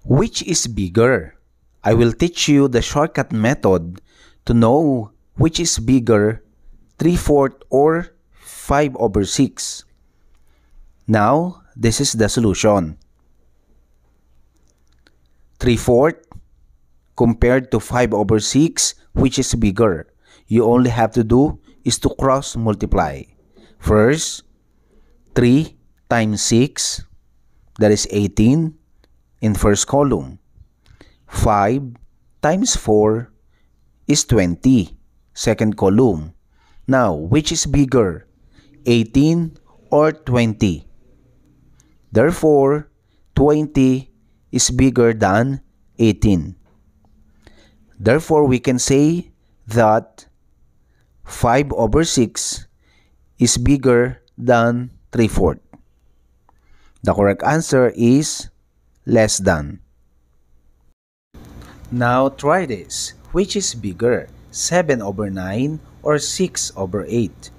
Which is bigger? I will teach you the shortcut method to know which is bigger, 3/4 or 5/6. Now, this is the solution. 3/4 compared to 5/6, which is bigger? You only have to do is to cross multiply. First, 3 times 6, that is 18 in first column. 5 times 4 is 20, second column. Now, which is bigger, 18 or 20? Therefore, 20 is bigger than 18. Therefore, we can say that 5/6 is bigger than 3/4. The correct answer is less than. Now try this. Which is bigger, 7/9 or 6/8?